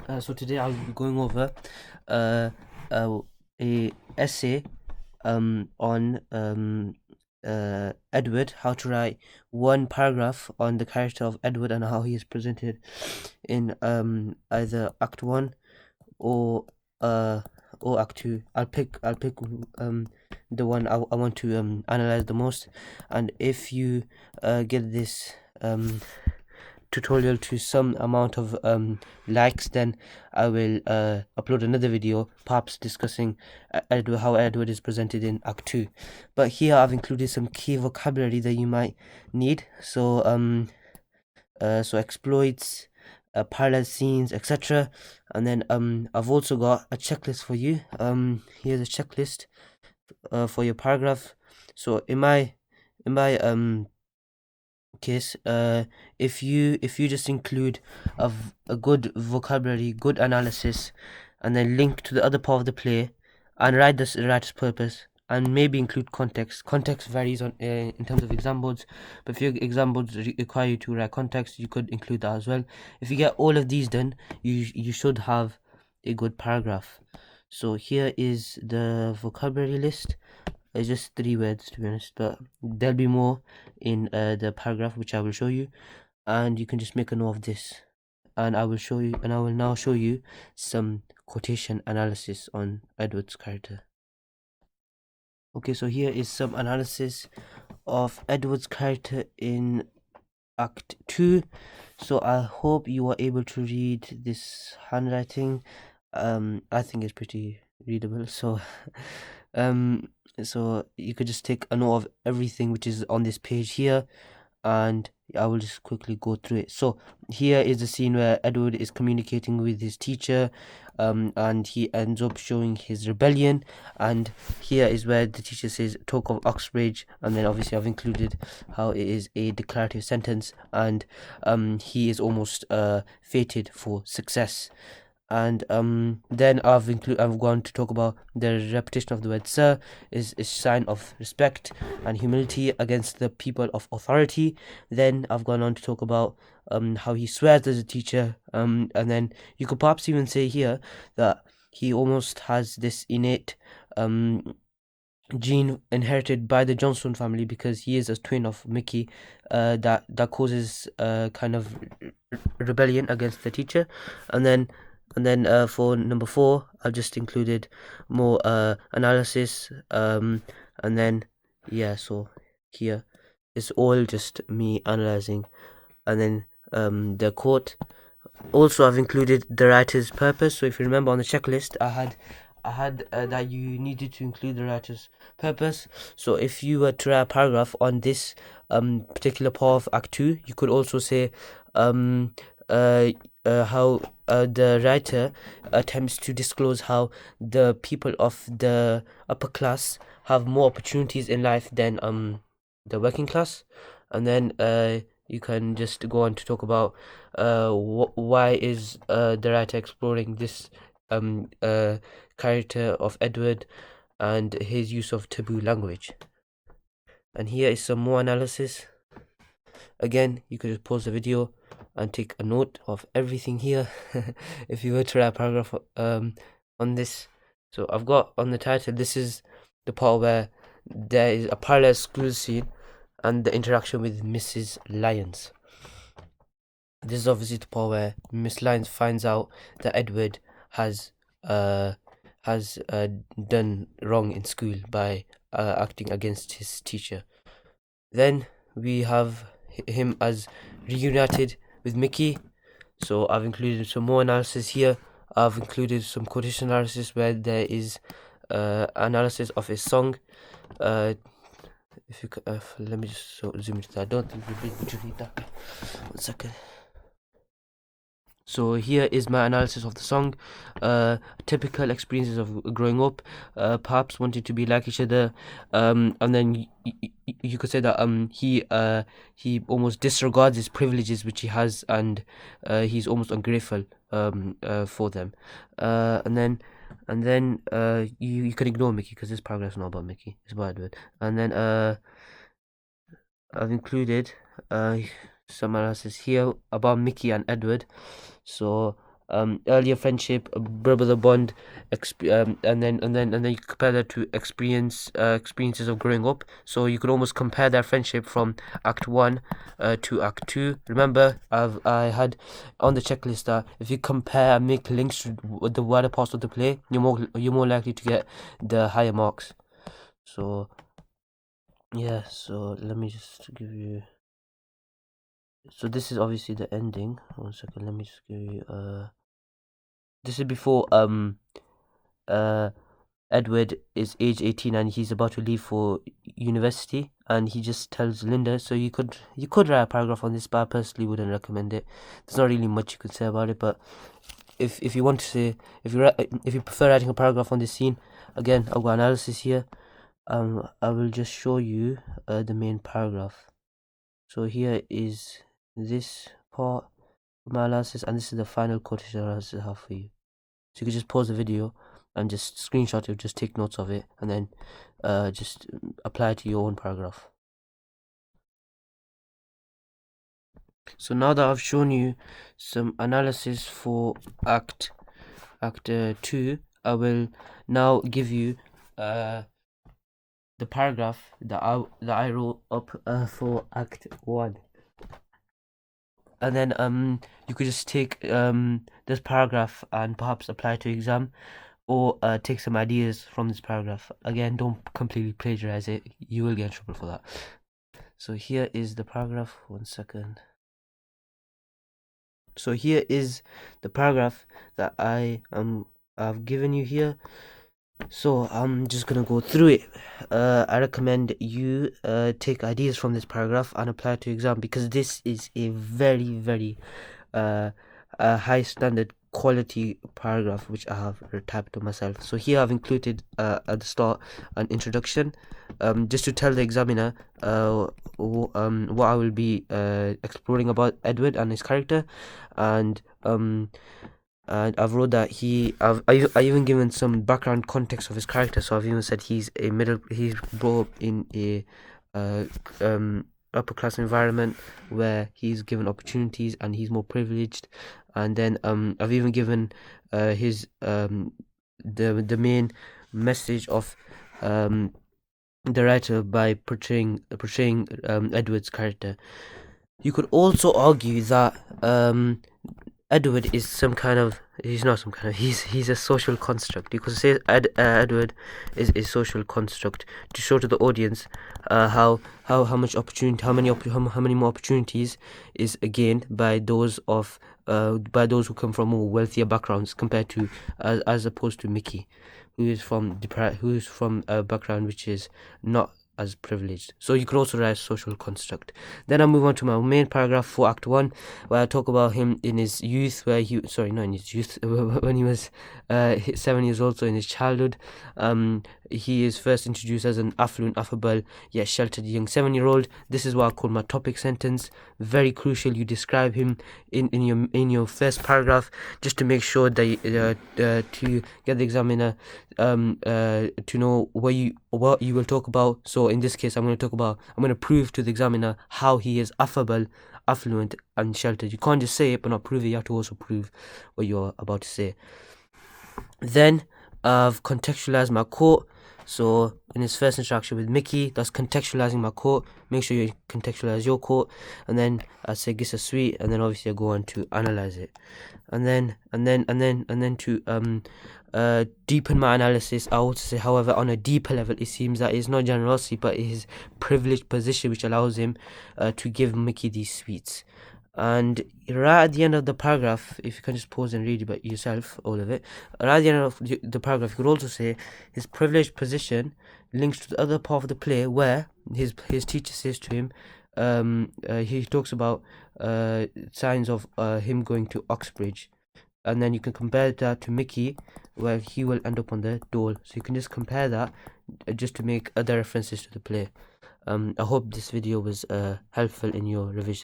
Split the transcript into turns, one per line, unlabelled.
So today I'll be going over uh, a essay on Edward, how to write one paragraph on the character of Edward and how he is presented in either Act 1 or uh Act 2. I'll pick the one I want to analyze the most, and if you get this tutorial to some amount of likes, then I will upload another video, perhaps discussing Edward, how Edward is presented in Act 2. But here I've included some key vocabulary that you might need. So exploits, parallel scenes, etc. And then I've also got a checklist for you. Here's a checklist for your paragraph. So in my case, if you just include a good vocabulary, good analysis, and then link to the other part of the play, and write the writer's purpose, and maybe include context. Context varies on in terms of examples, but if your examples require you to write context, you could include that as well. If you get all of these done, you should have a good paragraph. So here is the vocabulary list. It's just 3 words, to be honest, but there'll be more in the paragraph which I will show you, and you can just make a note of this. And I will now show you some quotation analysis on Edward's character. Okay, so here is some analysis of Edward's character in Act 2. So I hope you are able to read this handwriting. I think it's pretty readable. So so you could just take a note of everything which is on this page here, and I will just quickly go through it. So here is the scene where Edward is communicating with his teacher, and he ends up showing his rebellion. And here is where the teacher says, "Talk of Oxbridge," and then obviously I've included how it is a declarative sentence, and he is almost fated for success. And then I've gone to talk about the repetition of the word "sir" is a sign of respect and humility against the people of authority. Then I've gone on to talk about how he swears as a teacher, and then you could perhaps even say here that he almost has this innate gene inherited by the Johnson family, because he is a twin of Mickey, that causes kind of rebellion against the teacher. And then for number 4, I've just included more analysis, and then so here it's all just me analyzing. And then the quote. Also, I've included the writer's purpose. So if you remember on the checklist, I had that you needed to include the writer's purpose. So if you were to write a paragraph on this particular part of Act 2, you could also say how the writer attempts to disclose how the people of the upper class have more opportunities in life than the working class. And then you can just go on to talk about why is the writer exploring this character of Edward and his use of taboo language. And here is some more analysis. Again, you could just pause the video and take a note of everything here if you were to write a paragraph on this. So I've got on the title, this is the part where there is a parallel school scene and the interaction with Mrs. Lyons. This is obviously the part where Miss Lyons finds out that Edward has done wrong in school by acting against his teacher. Then we have him as reunited with Mickey. So I've included some more analysis here. I've included some quotation analysis where there is analysis of his song. If you let me just zoom into that. I don't think we need that. 1 second. So here is my analysis of the song. Typical experiences of growing up, perhaps wanting to be like each other, and then you could say that he almost disregards his privileges which he has, and he's almost ungrateful for them. And then you can ignore Mickey, because this paragraph is not about Mickey, it's about Edward. And then I've included some analysis here about Mickey and Edward. So earlier friendship, brother bond, and then you compare that to experiences of growing up. So you could almost compare that friendship from Act 1 to Act 2. Remember, I had on the checklist that if you compare and make links to the wider parts of the play, you're more likely to get the higher marks. So yeah, so let me just give you. So this is obviously the ending. 1 second, let me just give you this is before Edward is age 18 and he's about to leave for university, and he just tells Linda. So you could write a paragraph on this, but I personally wouldn't recommend it. There's not really much you could say about it, but if you want to say, if you prefer writing a paragraph on this scene, again, I've got analysis here. I will just show you the main paragraph. So here is this part of my analysis, and this is the final quotation analysis I have for you. So you could just pause the video and just screenshot it, just take notes of it, and then just apply it to your own paragraph. So now that I've shown you some analysis for Act 2, I will now give you the paragraph that I wrote up for Act 1. And then you could just take this paragraph and perhaps apply it to exam, or take some ideas from this paragraph. Again, don't completely plagiarize it. You will get in trouble for that. So here is the paragraph. 1 second. So here is the paragraph that I've given you here. So I'm just gonna go through it. I recommend you take ideas from this paragraph and apply it to exam, because this is a very, very high standard quality paragraph which I have typed to myself. So here I've included at the start an introduction, just to tell the examiner what I will be exploring about Edward and his character, and I've wrote that I even given some background context of his character. So I've even said he's brought up in a upper class environment where he's given opportunities and he's more privileged. And then I've even given his the main message of the writer by portraying Edward's character. You could also argue that Edward is he's not some kind of, he's a social construct. You could say Edward is a social construct to show to the audience how much opportunity, how many more opportunities is gained by those who come from more wealthier backgrounds compared to as opposed to Mickey, who is from a background which is not as privileged. So you could also write social construct. Then I move on to my main paragraph for Act 1, where I talk about him in his youth, when he was 7 years old, so in his childhood. He is first introduced as an affluent, affable, yet sheltered young 7-year-old. This is what I call my topic sentence. Very crucial. You describe him in your first paragraph, just to make sure that to get the examiner to know what you will talk about. So in this case, I'm going to prove to the examiner how he is affable, affluent, and sheltered. You can't just say it but not prove it. You have to also prove what you're about to say. Then I've contextualized my quote. So in his first interaction with Mickey, that's contextualizing my quote. Make sure you contextualize your quote, and then I say sweet, and then obviously I go on to analyze it, and then to deepen my analysis. I also say, however, on a deeper level, it seems that it's not generosity but his privileged position which allows him to give Mickey these sweets. And right at the end of the paragraph, if you can just pause and read it yourself, all of it, right at the end of the paragraph, you could also say his privileged position links to the other part of the play where his teacher says to him, he talks about signs of him going to Oxbridge, and then you can compare that to Mickey, where he will end up on the dole. So you can just compare that just to make other references to the play. I hope this video was helpful in your revision.